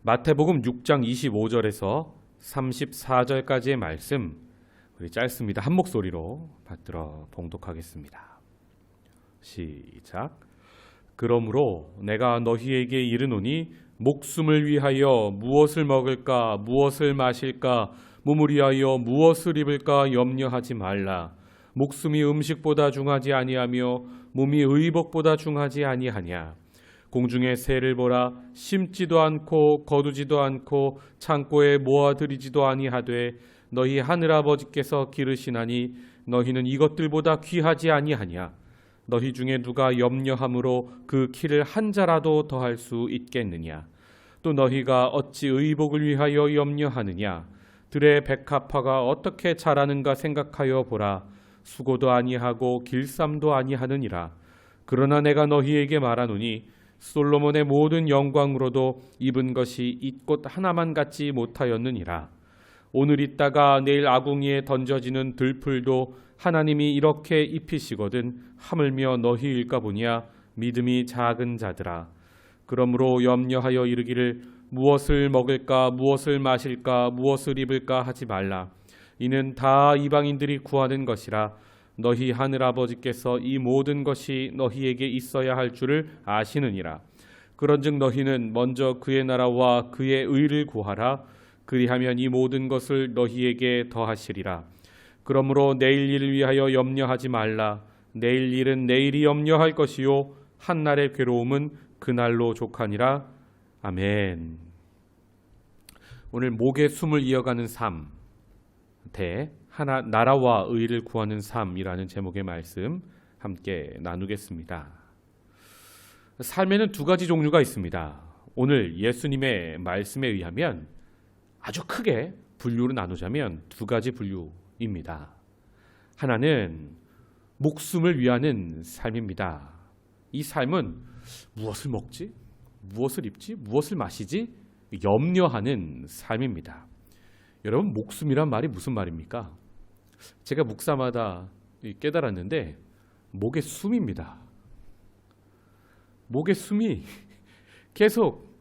마태복음 6장 25절에서 34절까지의 말씀, 우리 짧습니다. 한 목소리로 받들어 봉독하겠습니다. 시작. 그러므로 내가 너희에게 이르노니 목숨을 위하여 무엇을 먹을까 무엇을 마실까 몸을 위하여 무엇을 입을까 염려하지 말라. 목숨이 음식보다 중하지 아니하며 몸이 의복보다 중하지 아니하냐. 공중의 새를 보라. 심지도 않고 거두지도 않고 창고에 모아들이지도 아니하되 너희 하늘아버지께서 기르시나니 너희는 이것들보다 귀하지 아니하냐. 너희 중에 누가 염려함으로 그 키를 한 자라도 더할 수 있겠느냐. 또 너희가 어찌 의복을 위하여 염려하느냐. 들의 백합화가 어떻게 자라는가 생각하여 보라. 수고도 아니하고 길쌈도 아니하느니라. 그러나 내가 너희에게 말하노니 솔로몬의 모든 영광으로도 입은 것이 이 꽃 하나만 같지 못하였느니라. 오늘 있다가 내일 아궁이에 던져지는 들풀도 하나님이 이렇게 입히시거든 하물며 너희일까 보냐. 믿음이 작은 자들아. 그러므로 염려하여 이르기를 무엇을 먹을까 무엇을 마실까 무엇을 입을까 하지 말라. 이는 다 이방인들이 구하는 것이라. 너희 하늘아버지께서 이 모든 것이 너희에게 있어야 할 줄을 아시느니라. 그런즉 너희는 먼저 그의 나라와 그의 의를 구하라. 그리하면 이 모든 것을 너희에게 더하시리라. 그러므로 내일 일을 위하여 염려하지 말라. 내일 일은 내일이 염려할 것이요 한날의 괴로움은 그날로 족하니라. 아멘. 오늘 목의 숨을 이어가는 삶, 나라와 의를 구하는 삶이라는 제목의 말씀 함께 나누겠습니다. 삶에는 두 가지 종류가 있습니다. 오늘 예수님의 말씀에 의하면 아주 크게 분류로 나누자면 두 가지 분류입니다. 하나는 목숨을 위하는 삶입니다. 이 삶은 무엇을 먹지? 무엇을 입지? 무엇을 마시지? 염려하는 삶입니다. 여러분, 목숨이란 말이 무슨 말입니까? 제가 묵사마다 깨달았는데 목의 숨입니다. 목의 숨이 계속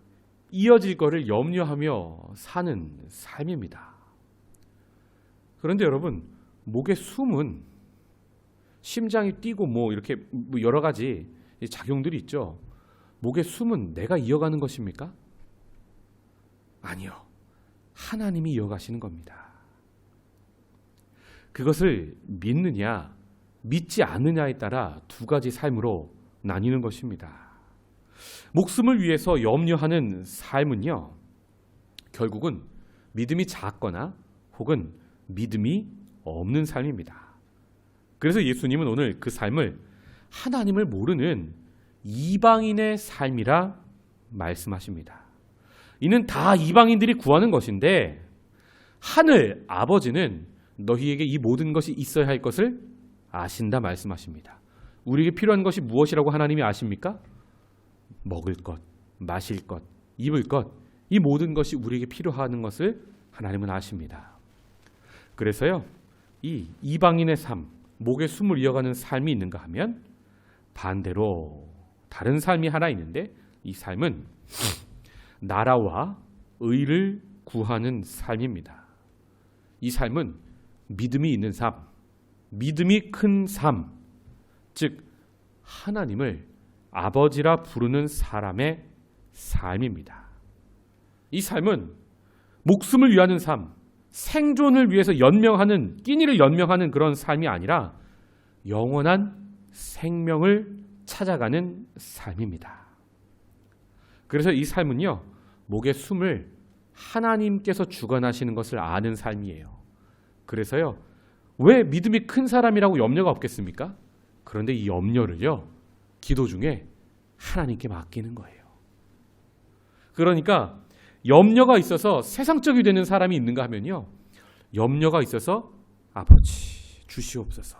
이어질 거를 염려하며 사는 삶입니다. 그런데 여러분, 목의 숨은 심장이 뛰고 이렇게 여러 가지 작용들이 있죠. 목의 숨은 내가 이어가는 것입니까? 아니요. 하나님이 이어가시는 겁니다. 그것을 믿느냐 믿지 않느냐에 따라 두 가지 삶으로 나뉘는 것입니다. 목숨을 위해서 염려하는 삶은요, 결국은 믿음이 작거나 혹은 믿음이 없는 삶입니다. 그래서 예수님은 오늘 그 삶을 하나님을 모르는 이방인의 삶이라 말씀하십니다. 이는 다 이방인들이 구하는 것인데 하늘 아버지는 너희에게 이 모든 것이 있어야 할 것을 아신다 말씀하십니다. 우리에게 필요한 것이 무엇이라고 하나님이 아십니까? 먹을 것, 마실 것, 입을 것, 이 모든 것이 우리에게 필요한 것을 하나님은 아십니다. 그래서요, 이 이방인의 삶, 목의 숨을 이어가는 삶이 있는가 하면 반대로 다른 삶이 하나 있는데 이 삶은 나라와 의를 구하는 삶입니다. 이 삶은 믿음이 있는 삶, 믿음이 큰 삶, 즉 하나님을 아버지라 부르는 사람의 삶입니다. 이 삶은 목숨을 위하는 삶, 생존을 위해서 끼니를 연명하는 그런 삶이 아니라 영원한 생명을 찾아가는 삶입니다. 그래서 이 삶은요, 목의 숨을 하나님께서 주관하시는 것을 아는 삶이에요. 그래서요, 왜 믿음이 큰 사람이라고 염려가 없겠습니까? 그런데 이 염려를요, 기도 중에 하나님께 맡기는 거예요. 그러니까 염려가 있어서 세상적이 되는 사람이 있는가 하면요, 염려가 있어서 아버지 주시옵소서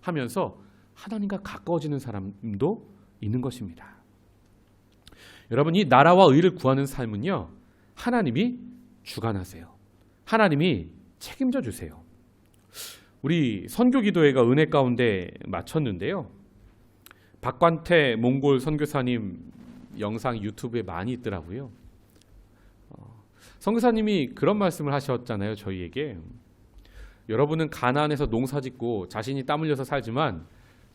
하면서 하나님과 가까워지는 사람도 있는 것입니다. 여러분, 이 나라와 의를 구하는 삶은요, 하나님이 주관하세요. 하나님이 책임져 주세요. 우리 선교기도회가 은혜 가운데 마쳤는데요, 박관태 몽골 선교사님 영상 유튜브에 많이 있더라고요. 선교사님이 그런 말씀을 하셨잖아요. 저희에게. 여러분은 가나안에서 농사짓고 자신이 땀 흘려서 살지만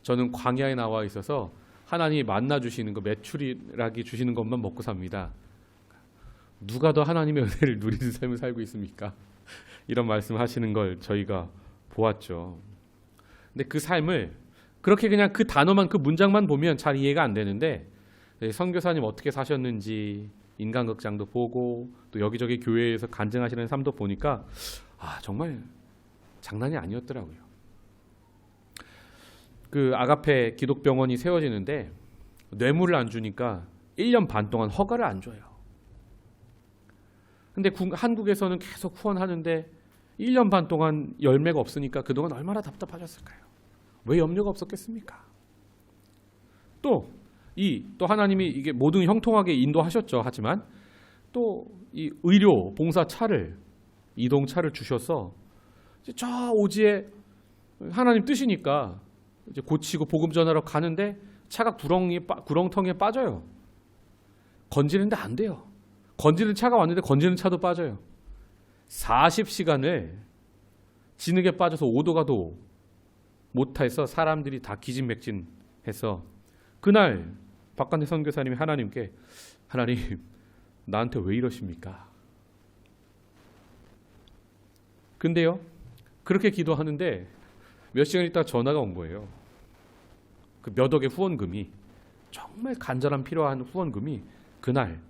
저는 광야에 나와 있어서 하나님이 만나 주시는 거, 메추리락이 주시는 것만 먹고 삽니다. 누가 더 하나님의 은혜를 누리는 삶을 살고 있습니까? 이런 말씀을 하시는 걸 저희가 보았죠. 근데 그 삶을 그렇게 그냥 그 단어만, 그 문장만 보면 잘 이해가 안 되는데, 선교사님 어떻게 사셨는지 인간극장도 보고 또 여기저기 교회에서 간증하시는 삶도 보니까 정말 장난이 아니었더라고요. 그 아가페 기독병원이 세워지는데 뇌물을 안 주니까 1년 반 동안 허가를 안 줘요. 근데 한국에서는 계속 후원하는데 1년 반 동안 열매가 없으니까 그동안 얼마나 답답하셨을까요? 왜 염려가 없었겠습니까? 또 하나님이 이게 모든 형통하게 인도하셨죠. 하지만 또 이 의료 봉사차를, 이동차를 주셔서 저 오지에 하나님 뜻이니까 이제 고치고 복음 전하러 가는데 차가 구렁텅이에 빠져요. 건지는데 안 돼요. 건지는 차가 왔는데 건지는 차도 빠져요. 40시간을 진흙에 빠져서 오도 가도 못해서 사람들이 다 기진맥진해서 그날 박관태 선교사님이 하나님께, 하나님 나한테 왜 이러십니까? 근데요, 그렇게 기도하는데 몇 시간 있다가 전화가 온 거예요. 그 몇 억의 후원금이, 정말 간절한 필요한 후원금이 그날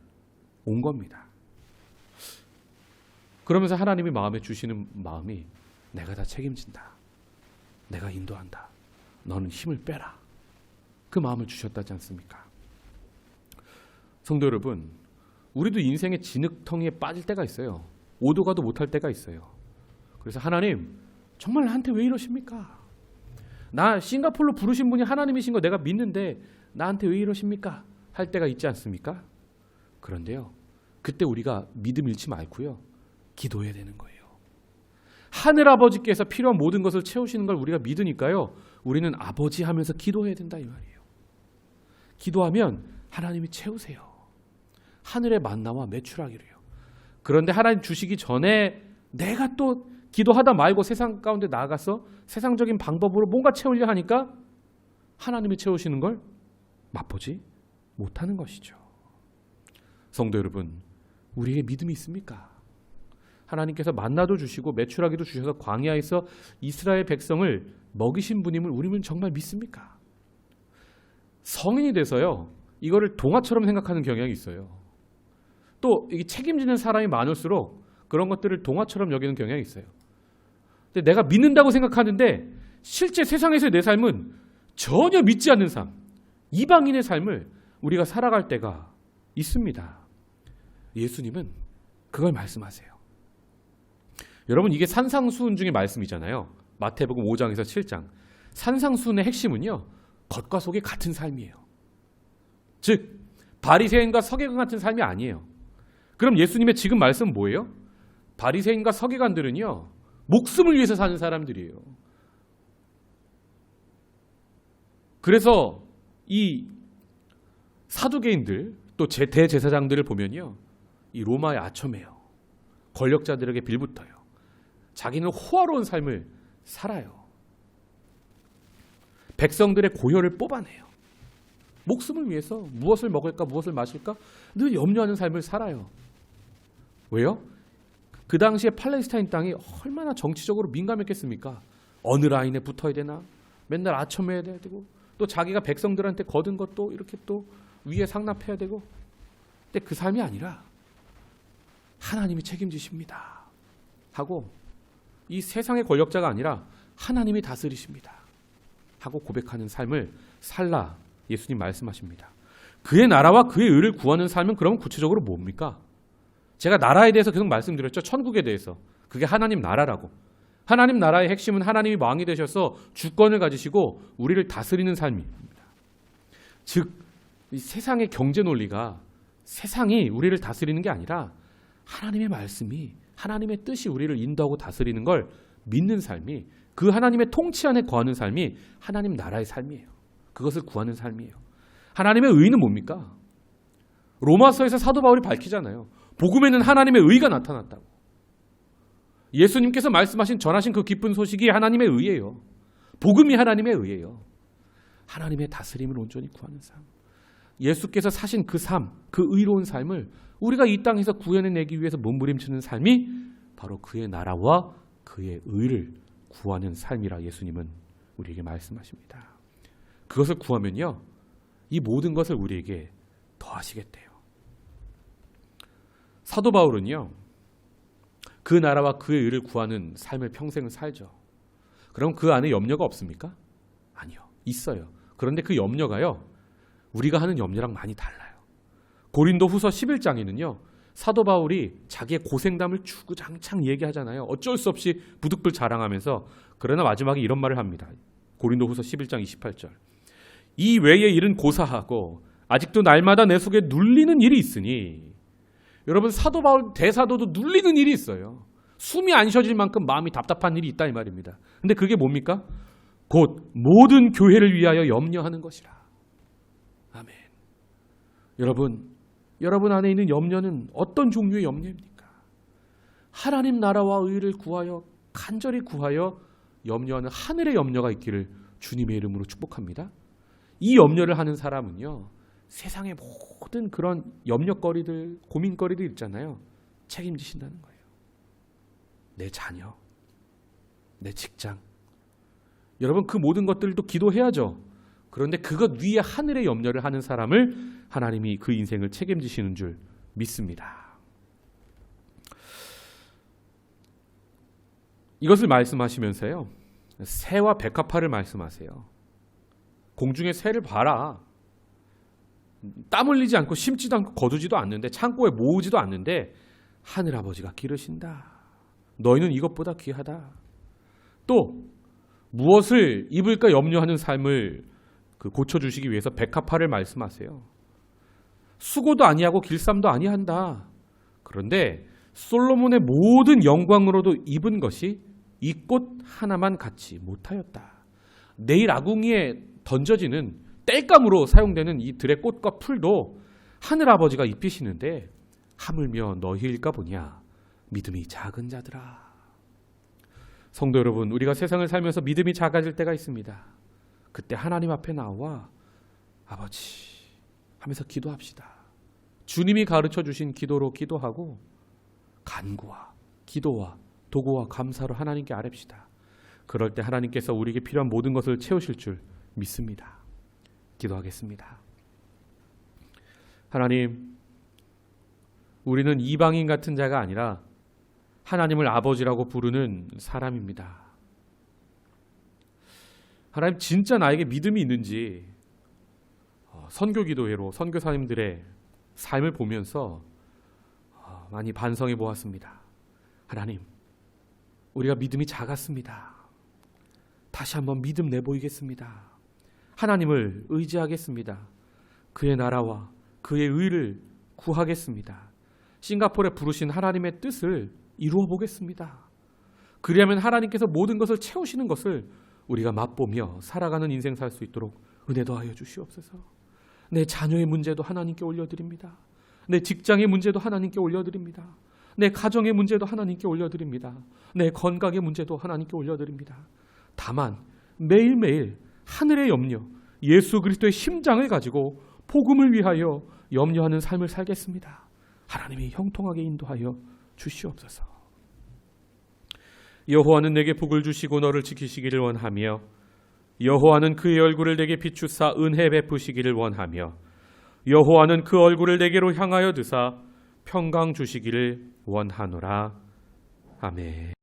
온 겁니다. 그러면서 하나님이 마음에 주시는 마음이, 내가 다 책임진다. 내가 인도한다. 너는 힘을 빼라. 그 마음을 주셨다지 않습니까? 성도 여러분, 우리도 인생의 진흙텅이에 빠질 때가 있어요. 오도 가도 못할 때가 있어요. 그래서 하나님, 정말 나한테 왜 이러십니까? 나 싱가포르로 부르신 분이 하나님이신 거 내가 믿는데 나한테 왜 이러십니까? 할 때가 있지 않습니까? 그런데요, 그때 우리가 믿음 잃지 말고요, 기도해야 되는 거예요. 하늘아버지께서 필요한 모든 것을 채우시는 걸 우리가 믿으니까요, 우리는 아버지 하면서 기도해야 된다 이 말이에요. 기도하면 하나님이 채우세요. 하늘의 만나와 메추라기를요. 그런데 하나님 주시기 전에 내가 또 기도하다 말고 세상 가운데 나아가서 세상적인 방법으로 뭔가 채우려 하니까 하나님이 채우시는 걸 맛보지 못하는 것이죠. 성도 여러분, 우리에게 믿음이 있습니까? 하나님께서 만나도 주시고 메추라기도 주셔서 광야에서 이스라엘 백성을 먹이신 분임을 우리는 정말 믿습니까? 성인이 돼서요, 이거를 동화처럼 생각하는 경향이 있어요. 또 이 책임지는 사람이 많을수록 그런 것들을 동화처럼 여기는 경향이 있어요. 근데 내가 믿는다고 생각하는데 실제 세상에서의 내 삶은 전혀 믿지 않는 삶, 이방인의 삶을 우리가 살아갈 때가 있습니다. 예수님은 그걸 말씀하세요. 여러분, 이게 산상수훈 중에 말씀이잖아요. 마태복음 5장에서 7장. 산상수훈의 핵심은요, 겉과 속이 같은 삶이에요. 즉 바리새인과 서기관 같은 삶이 아니에요. 그럼 예수님의 지금 말씀은 뭐예요? 바리새인과 서기관들은요, 목숨을 위해서 사는 사람들이에요. 그래서 이 사두개인들, 또 대제사장들을 보면요, 이 로마의 아첨해요. 권력자들에게 빌붙어요. 자기는 호화로운 삶을 살아요. 백성들의 고혈을 뽑아내요. 목숨을 위해서 무엇을 먹을까, 무엇을 마실까 늘 염려하는 삶을 살아요. 왜요? 그 당시에 팔레스타인 땅이 얼마나 정치적으로 민감했겠습니까? 어느 라인에 붙어야 되나? 맨날 아첨해야 되고, 또 자기가 백성들한테 거둔 것도 이렇게 또 위에 상납해야 되고. 근데 그 삶이 아니라 하나님이 책임지십니다 하고, 이 세상의 권력자가 아니라 하나님이 다스리십니다 하고 고백하는 삶을 살라 예수님 말씀하십니다. 그의 나라와 그의 의를 구하는 삶은 그럼 구체적으로 뭡니까? 제가 나라에 대해서 계속 말씀드렸죠. 천국에 대해서. 그게 하나님 나라라고. 하나님 나라의 핵심은 하나님이 왕이 되셔서 주권을 가지시고 우리를 다스리는 삶입니다. 즉, 이 세상의 경제 논리가 세상이 우리를 다스리는 게 아니라 하나님의 말씀이, 하나님의 뜻이 우리를 인도하고 다스리는 걸 믿는 삶이, 그 하나님의 통치 안에 거하는 삶이 하나님 나라의 삶이에요. 그것을 구하는 삶이에요. 하나님의 의는 뭡니까? 로마서에서 사도 바울이 밝히잖아요. 복음에는 하나님의 의가 나타났다고. 예수님께서 말씀하신 전하신 그 기쁜 소식이 하나님의 의예요. 복음이 하나님의 의예요. 하나님의 다스림을 온전히 구하는 삶. 예수께서 사신 그 삶, 그 의로운 삶을 우리가 이 땅에서 구해내기 위해서 몸부림치는 삶이 바로 그의 나라와 그의 의를 구하는 삶이라 예수님은 우리에게 말씀하십니다. 그것을 구하면요, 이 모든 것을 우리에게 더하시겠대요. 사도 바울은요, 그 나라와 그의 의를 구하는 삶을 평생을 살죠. 그럼 그 안에 염려가 없습니까? 아니요, 있어요. 그런데 그 염려가요, 우리가 하는 염려랑 많이 달라요. 고린도 후서 11장에는요, 사도 바울이 자기의 고생담을 주구장창 얘기하잖아요. 어쩔 수 없이 부득불 자랑하면서. 그러나 마지막에 이런 말을 합니다. 고린도 후서 11장 28절. 이 외의 일은 고사하고 아직도 날마다 내 속에 눌리는 일이 있으니. 여러분, 사도 바울 대사도도 눌리는 일이 있어요. 숨이 안 쉬어질 만큼 마음이 답답한 일이 있다 이 말입니다. 근데 그게 뭡니까? 곧 모든 교회를 위하여 염려하는 것이라. 아멘. 여러분 안에 있는 염려는 어떤 종류의 염려입니까? 하나님 나라와 의를 구하여, 간절히 구하여 염려하는 하늘의 염려가 있기를 주님의 이름으로 축복합니다. 이 염려를 하는 사람은요, 세상의 모든 그런 염려거리들, 고민거리들 있잖아요. 책임지신다는 거예요. 내 자녀, 내 직장. 여러분, 그 모든 것들도 기도해야죠. 그런데 그것 위에 하늘의 염려를 하는 사람을 하나님이 그 인생을 책임지시는 줄 믿습니다. 이것을 말씀하시면서요, 새와 백합화를 말씀하세요. 공중의 새를 봐라. 땀 흘리지 않고 심지도 않고 거두지도 않는데, 창고에 모으지도 않는데 하늘아버지가 기르신다. 너희는 이것보다 귀하다. 또 무엇을 입을까 염려하는 삶을 고쳐주시기 위해서 백합화를 말씀하세요. 수고도 아니하고 길쌈도 아니한다. 그런데 솔로몬의 모든 영광으로도 입은 것이 이 꽃 하나만 갖지 못하였다. 내일 아궁이에 던져지는 땔감으로 사용되는 이 들의 꽃과 풀도 하늘아버지가 입히시는데 하물며 너희일까 보냐. 믿음이 작은 자들아. 성도 여러분, 우리가 세상을 살면서 믿음이 작아질 때가 있습니다. 그때 하나님 앞에 나와 아버지 하면서 기도합시다. 주님이 가르쳐 주신 기도로 기도하고 간구와 기도와 도구와 감사로 하나님께 아뢰시다. 그럴 때 하나님께서 우리에게 필요한 모든 것을 채우실 줄 믿습니다. 기도하겠습니다. 하나님, 우리는 이방인 같은 자가 아니라 하나님을 아버지라고 부르는 사람입니다. 하나님, 진짜 나에게 믿음이 있는지 선교기도회로 선교사님들의 삶을 보면서 많이 반성해 보았습니다. 하나님, 우리가 믿음이 작았습니다. 다시 한번 믿음 내보이겠습니다. 하나님을 의지하겠습니다. 그의 나라와 그의 의를 구하겠습니다. 싱가포르에 부르신 하나님의 뜻을 이루어 보겠습니다. 그리하면 하나님께서 모든 것을 채우시는 것을 우리가 맛보며 살아가는 인생 살 수 있도록 은혜 더하여 주시옵소서. 내 자녀의 문제도 하나님께 올려드립니다. 내 직장의 문제도 하나님께 올려드립니다. 내 가정의 문제도 하나님께 올려드립니다. 내 건강의 문제도 하나님께 올려드립니다. 다만 매일매일 하늘의 염려, 예수 그리스도의 심장을 가지고 복음을 위하여 염려하는 삶을 살겠습니다. 하나님이 형통하게 인도하여 주시옵소서. 여호와는 내게 복을 주시고 너를 지키시기를 원하며 여호와는 그의 얼굴을 내게 비추사 은혜 베푸시기를 원하며 여호와는 그 얼굴을 내게로 향하여 드사 평강 주시기를 원하노라. 아멘.